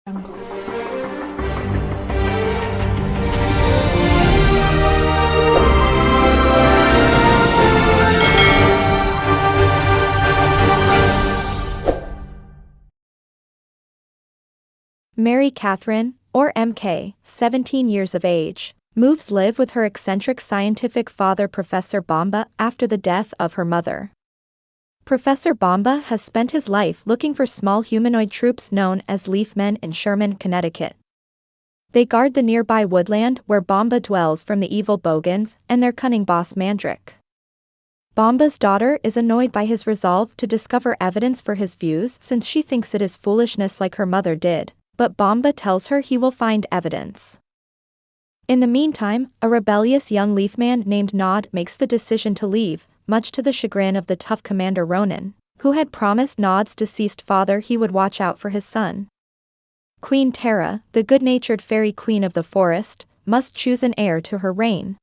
jungle. Mary Katherine, or MK, 17 years of age, moves live with her eccentric scientific father Professor Bomba after the death of her mother. Professor Bomba has spent his life looking for small humanoid troops known as Leafmen in Sherman, Connecticut. They guard the nearby woodland where Bomba dwells from the evil Bogans and their cunning boss Mandrake. Bomba's daughter is annoyed by his resolve to discover evidence for his views since she thinks it is foolishness like her mother did, but Bomba tells her he will find evidence. In the meantime, a rebellious young Leafman named Nod makes the decision to leave, much to the chagrin of the tough commander Ronan, who had promised Nod's deceased father he would watch out for his son. Queen Tara, the good-natured fairy queen of the forest, must choose an heir to her reign.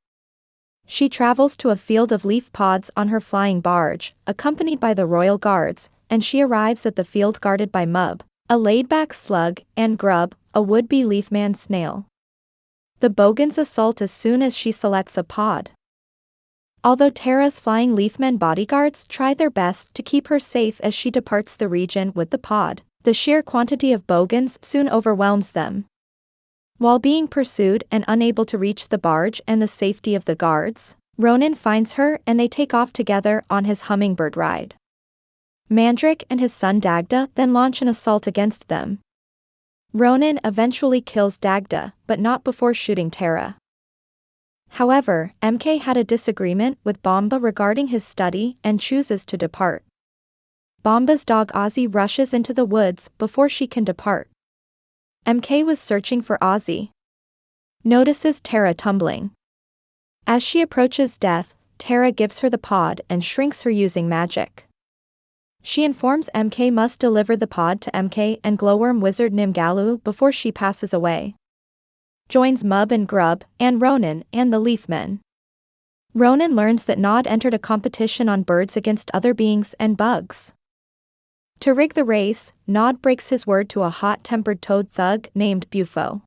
She travels to a field of leaf pods on her flying barge, accompanied by the royal guards, and she arrives at the field guarded by Mub, a laid-back slug, and Grub, a would-be Leafman snail. The Bogans assault as soon as she selects a pod. Although Tara's flying Leafmen bodyguards try their best to keep her safe as she departs the region with the pod, the sheer quantity of Bogans soon overwhelms them. While being pursued and unable to reach the barge and the safety of the guards, Ronan finds her and they take off together on his hummingbird ride. Mandrake and his son Dagda then launch an assault against them. Ronan eventually kills Dagda, but not before shooting Tara. However, MK had a disagreement with Bomba regarding his study and chooses to depart. Bomba's dog Ozzy rushes into the woods before she can depart. MK was searching for Ozzy. Notices Tara tumbling. As she approaches death, Tara gives her the pod and shrinks her using magic. She informs MK must deliver the pod to MK and glowworm wizard Nimgalu before she passes away. Joins Mub and Grub, and Ronan and the Leafmen. Ronan learns that Nod entered a competition on birds against other beings and bugs. To rig the race, Nod breaks his word to a hot-tempered toad thug named Bufo.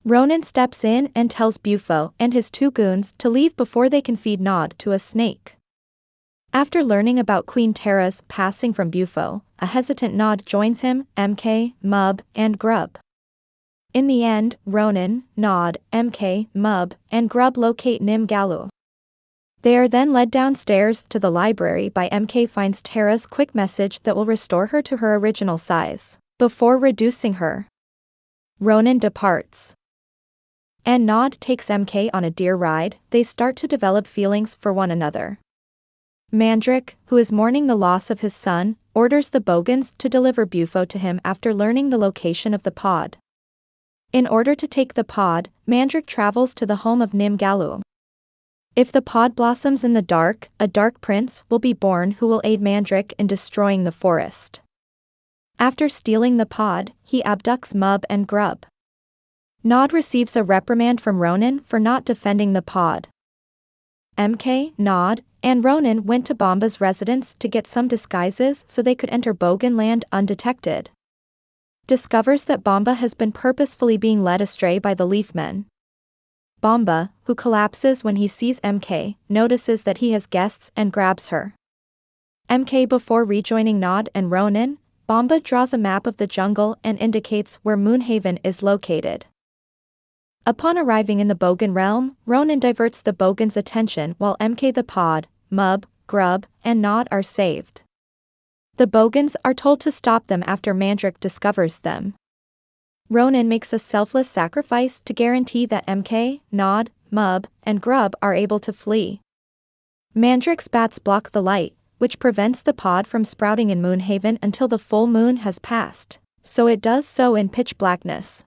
Ronan steps in and tells Bufo and his two goons to leave before they can feed Nod to a snake. After learning about Queen Tara's passing from Bufo, a hesitant Nod joins him, MK, Mub, and Grub. In the end, Ronan, Nod, MK, Mub, and Grub locate Nimgalu. They are then led downstairs to the library by MK finds Tara's quick message that will restore her to her original size, before reducing her. Ronan departs. And Nod takes MK on a deer ride. They start to develop feelings for one another. Mandrake, who is mourning the loss of his son, orders the Bogans to deliver Bufo to him after learning the location of the pod. In order to take the pod, Mandrake travels to the home of Nimgalu. If the pod blossoms in the dark, a dark prince will be born who will aid Mandrake in destroying the forest. After stealing the pod, he abducts Mub and Grub. Nod receives a reprimand from Ronan for not defending the pod. MK, Nod, and Ronan went to Bomba's residence to get some disguises so they could enter Bogan land undetected. Discovers that Bomba has been purposefully being led astray by the Leafmen. Bomba, who collapses when he sees MK, notices that he has guests and grabs her. MK before rejoining Nod and Ronan, Bomba draws a map of the jungle and indicates where Moonhaven is located. Upon arriving in the Bogan realm, Ronan diverts the Bogan's attention while MK the pod, Mub, Grub, and Nod are saved. The Bogans are told to stop them after Mandrake discovers them. Ronan makes a selfless sacrifice to guarantee that MK, Nod, Mub, and Grub are able to flee. Mandrake's bats block the light, which prevents the pod from sprouting in Moonhaven until the full moon has passed, so it does so in pitch blackness.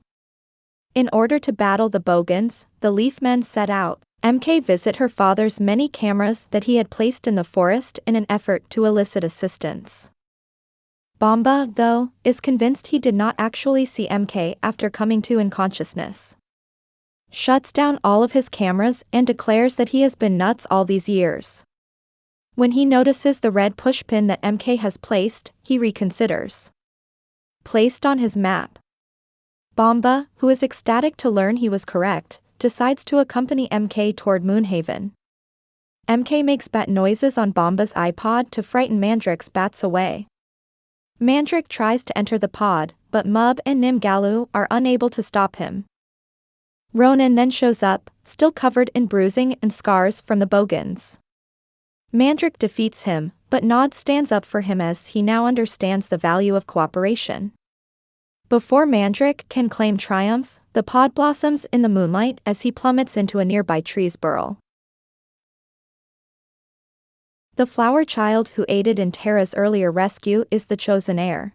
In order to battle the Bogans, the Leafmen set out. MK visit her father's many cameras that he had placed in the forest in an effort to elicit assistance. Bomba, though, is convinced he did not actually see MK after coming to in consciousness. Shuts down all of his cameras and declares that he has been nuts all these years. When he notices the red pushpin that MK has placed, he reconsiders. Placed on his map. Bomba, who is ecstatic to learn he was correct, decides to accompany MK toward Moonhaven. MK makes bat noises on Bomba's iPod to frighten Mandrick's bats away. Mandrick tries to enter the pod, but Mub and Nimgalu are unable to stop him. Ronan then shows up, still covered in bruising and scars from the bogans. Mandrick defeats him, but Nod stands up for him as he now understands the value of cooperation. Before Mandrick can claim triumph, the pod blossoms in the moonlight as he plummets into a nearby tree's burrow. The flower child who aided in Terra's earlier rescue is the chosen heir.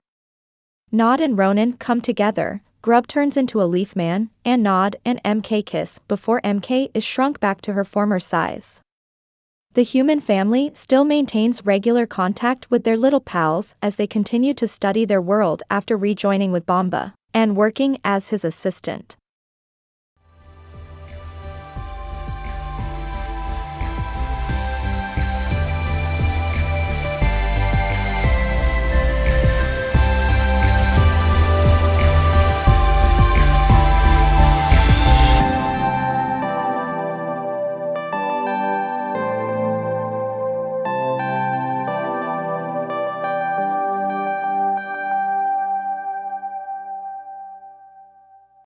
Nod and Ronan come together, Grub turns into a Leafman, and Nod and MK kiss before MK is shrunk back to her former size. The human family still maintains regular contact with their little pals as they continue to study their world after rejoining with Bomba and working as his assistant.